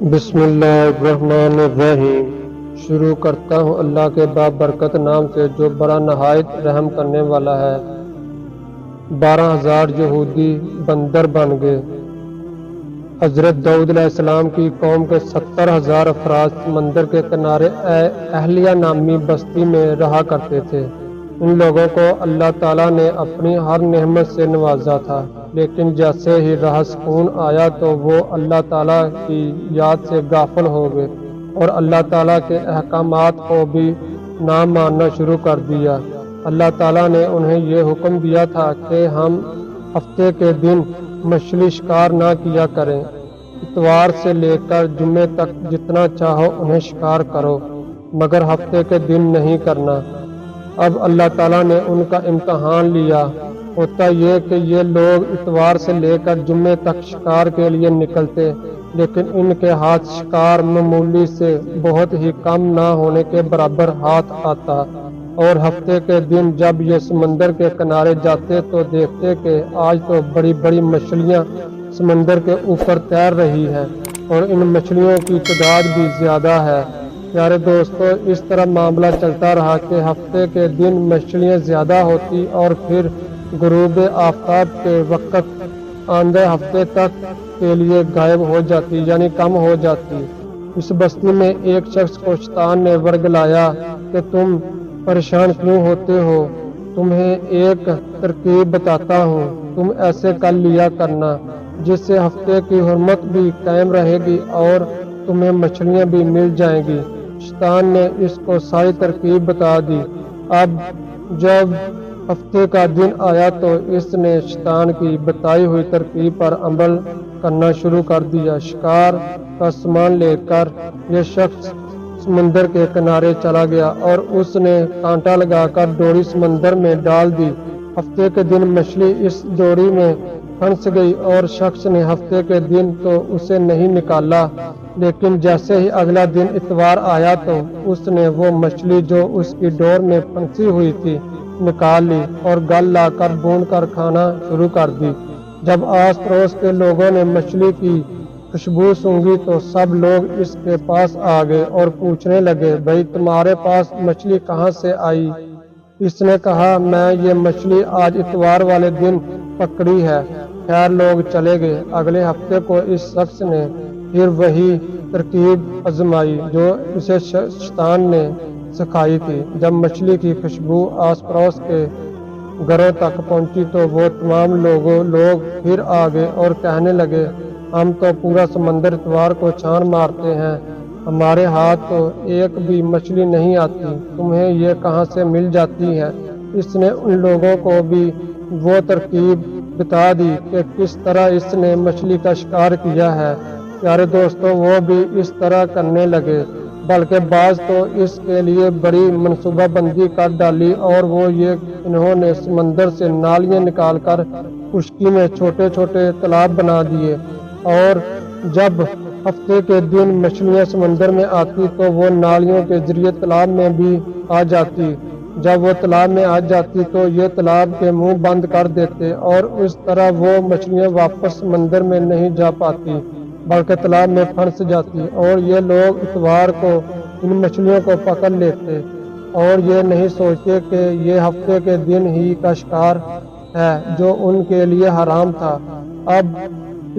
بسم اللہ الرحمن الرحیم۔ شروع کرتا ہوں اللہ کے بابرکت نام سے جو بڑا نہایت رحم کرنے والا ہے۔ 12,000 یہودی بندر بن گئے۔ حضرت داؤد علیہ السلام کی قوم کے 70,000 افراد سمندر کے کنارے اہلیہ نامی بستی میں رہا کرتے تھے۔ ان لوگوں کو اللہ تعالیٰ نے اپنی ہر نعمت سے نوازا تھا، لیکن جیسے ہی راہ سکون آیا تو وہ اللہ تعالیٰ کی یاد سے غافل ہو گئے اور اللہ تعالیٰ کے احکامات کو بھی نہ ماننا شروع کر دیا۔ اللہ تعالیٰ نے انہیں یہ حکم دیا تھا کہ ہم ہفتے کے دن مچھلی شکار نہ کیا کریں، اتوار سے لے کر جمعے تک جتنا چاہو انہیں شکار کرو، مگر ہفتے کے دن نہیں کرنا۔ اب اللہ تعالیٰ نے ان کا امتحان لیا۔ ہوتا یہ کہ یہ لوگ اتوار سے لے کر جمعے تک شکار کے لیے نکلتے، لیکن ان کے ہاتھ شکار معمولی سے بہت ہی کم نہ ہونے کے برابر ہاتھ آتا، اور ہفتے کے دن جب یہ سمندر کے کنارے جاتے تو دیکھتے کہ آج تو بڑی بڑی مچھلیاں سمندر کے اوپر تیر رہی ہیں اور ان مچھلیوں کی تعداد بھی زیادہ ہے۔ پیارے دوستو، اس طرح معاملہ چلتا رہا کہ ہفتے کے دن مچھلیاں زیادہ ہوتی اور پھر غروب آفتاب کے وقت آندھے ہفتے تک کے لیے غائب ہو جاتی، یعنی کم ہو جاتی۔ اس بستی میں ایک شخص کو شیطان نے ورگلایا کہ تم پریشان کیوں ہوتے ہو؟ تمہیں ایک ترکیب بتاتا ہوں، تم ایسے کر لیا کرنا جس سے ہفتے کی حرمت بھی قائم رہے گی اور تمہیں مچھلیاں بھی مل جائیں گی۔ شیطان نے اس کو ساری ترکیب بتا دی۔ اب جب ہفتے کا دن آیا تو اس نے شیطان کی بتائی ہوئی ترکیب پر عمل کرنا شروع کر دیا۔ شکار کا سامان لے کر یہ شخص سمندر کے کنارے چلا گیا اور اس نے کانٹا لگا کر ڈوری سمندر میں ڈال دی۔ ہفتے کے دن مچھلی اس ڈوری میں پھنس گئی اور شخص نے ہفتے کے دن تو اسے نہیں نکالا، لیکن جیسے ہی اگلا دن اتوار آیا تو اس نے وہ مچھلی جو اس کی ڈور میں پھنسی ہوئی تھی نکال لی اور گل لا کر بھون کر کھانا شروع کر دی۔ جب آس پڑوس کے لوگوں نے مچھلی کی خوشبو سونگھی تو سب لوگ اس کے پاس آ گئے اور پوچھنے لگے، بھائی تمہارے پاس مچھلی کہاں سے آئی؟ اس نے کہا، میں یہ مچھلی آج اتوار والے دن پکڑی ہے۔ خیر لوگ چلے گئے۔ اگلے ہفتے کو اس شخص نے پھر وہی ترکیب آزمائی جو اسے شیطان نے سکھائی تھی۔ جب مچھلی کی خوشبو آس پڑوس کے گھروں تک پہنچی تو وہ تمام لوگ پھر آ گئے اور کہنے لگے، ہم تو پورا سمندر اتوار کو چھان مارتے ہیں، ہمارے ہاتھ تو ایک بھی مچھلی نہیں آتی، تمہیں یہ کہاں سے مل جاتی ہے؟ اس نے ان لوگوں کو بھی وہ ترکیب بتا دی کہ کس طرح اس نے مچھلی کا شکار کیا ہے۔ پیارے دوستو، وہ بھی اس طرح کرنے لگے، بلکہ بعض تو اس کے لیے بڑی منصوبہ بندی کر ڈالی، اور وہ یہ انہوں نے سمندر سے نالیاں نکال کر خشکی میں چھوٹے چھوٹے تالاب بنا دیے، اور جب ہفتے کے دن مچھلیاں سمندر میں آتی تو وہ نالیوں کے ذریعے تالاب میں بھی آ جاتی۔ جب وہ تالاب میں آ جاتی تو یہ تالاب کے منہ بند کر دیتے اور اس طرح وہ مچھلیاں واپس سمندر میں نہیں جا پاتی بلکہ تالاب میں پھنس جاتی، اور یہ لوگ اتوار کو ان مچھلیوں کو پکڑ لیتے اور یہ نہیں سوچتے کہ یہ ہفتے کے دن ہی کا شکار ہے جو ان کے لیے حرام تھا۔ اب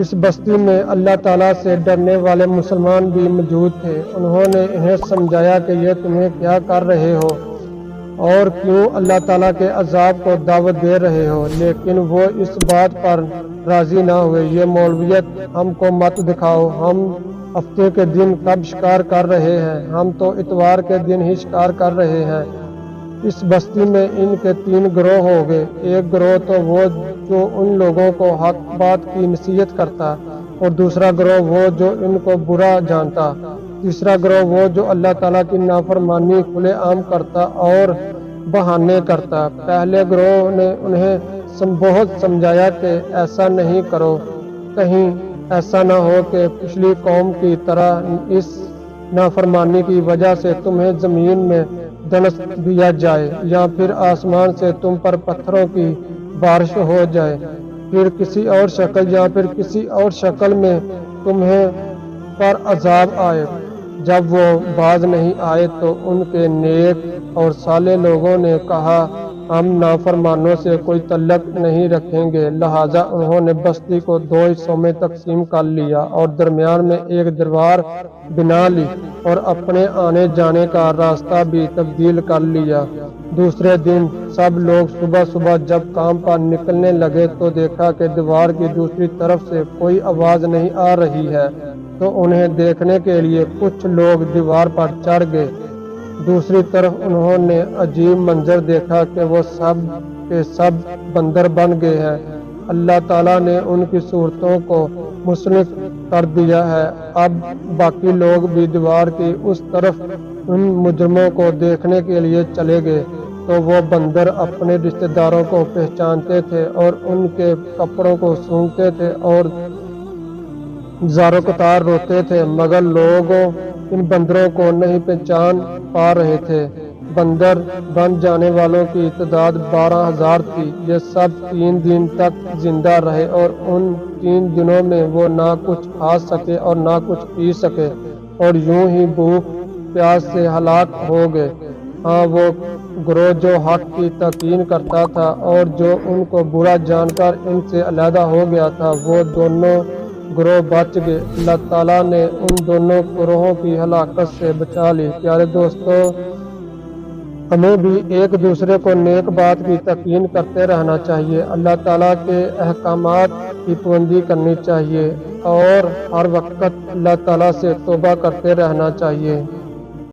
اس بستی میں اللہ تعالیٰ سے ڈرنے والے مسلمان بھی موجود تھے۔ انہوں نے انہیں سمجھایا کہ یہ تمہیں کیا کر رہے ہو اور کیوں اللہ تعالیٰ کے عذاب کو دعوت دے رہے ہو، لیکن وہ اس بات پر راضی نہ ہوئے۔ یہ مولویت ہم کو مت دکھاؤ، ہم ہفتے کے دن کب شکار کر رہے ہیں، ہم تو اتوار کے دن ہی شکار کر رہے ہیں۔ اس بستی میں ان کے 3 گروہ ہو گئے۔ ایک گروہ تو وہ جو ان لوگوں کو حق بات کی نصیحت کرتا، اور دوسرا گروہ وہ جو ان کو برا جانتا، تیسرا گروہ وہ جو اللہ تعالیٰ کی نافرمانی کھلے عام کرتا اور بہانے کرتا۔ پہلے گروہ نے انہیں بہت سمجھایا کہ ایسا نہیں کرو، کہیں ایسا نہ ہو کہ پچھلی قوم کی طرح اس نافرمانی کی وجہ سے تمہیں زمین میں دنس دیا جائے، یا پھر آسمان سے تم پر پتھروں کی بارش ہو جائے، پھر کسی اور شکل یا پھر کسی اور شکل میں تمہیں پر عذاب آئے۔ جب وہ باز نہیں آئے تو ان کے نیک اور صالح لوگوں نے کہا ہم نافرمانوں سے کوئی تعلق نہیں رکھیں گے، لہٰذا انہوں نے بستی کو 2 حصوں میں تقسیم کر لیا اور درمیان میں ایک دیوار بنا لی اور اپنے آنے جانے کا راستہ بھی تبدیل کر لیا۔ دوسرے دن سب لوگ صبح صبح جب کام پر نکلنے لگے تو دیکھا کہ دیوار کی دوسری طرف سے کوئی آواز نہیں آ رہی ہے، تو انہیں دیکھنے کے لیے کچھ لوگ دیوار پر چڑھ گئے۔ دوسری طرف انہوں نے عجیب منظر دیکھا کہ وہ سب کے سب بندر بن گئے ہیں۔ اللہ تعالیٰ نے ان کی صورتوں کو منسلک کر دیا ہے۔ اب باقی لوگ بھی دیوار کی اس طرف ان مجرموں کو دیکھنے کے لیے چلے گئے، تو وہ بندر اپنے رشتہ داروں کو پہچانتے تھے اور ان کے کپڑوں کو سونگھتے تھے اور زارو قطار روتے تھے، مگر لوگ ان بندروں کو نہیں پہچان پا رہے تھے۔ بندر بن جانے والوں کی تعداد 12,000 تھی۔ یہ سب 3 دن تک زندہ رہے اور ان 3 دنوں میں وہ نہ کچھ کھا سکے اور نہ کچھ پی سکے اور یوں ہی بھوک پیاس سے ہلاک ہو گئے۔ ہاں، وہ گروہ جو حق کی توہین کرتا تھا اور جو ان کو برا جان کر ان سے علیحدہ ہو گیا تھا، وہ دونوں گروہ بچ گئے۔ اللہ تعالیٰ نے ان دونوں گروہوں کی ہلاکت سے بچا لی۔ پیارے دوستو، ہمیں بھی ایک دوسرے کو نیک بات کی تلقین کرتے رہنا چاہیے، اللہ تعالیٰ کے احکامات کی پابندی کرنی چاہیے اور ہر وقت اللہ تعالیٰ سے توبہ کرتے رہنا چاہیے۔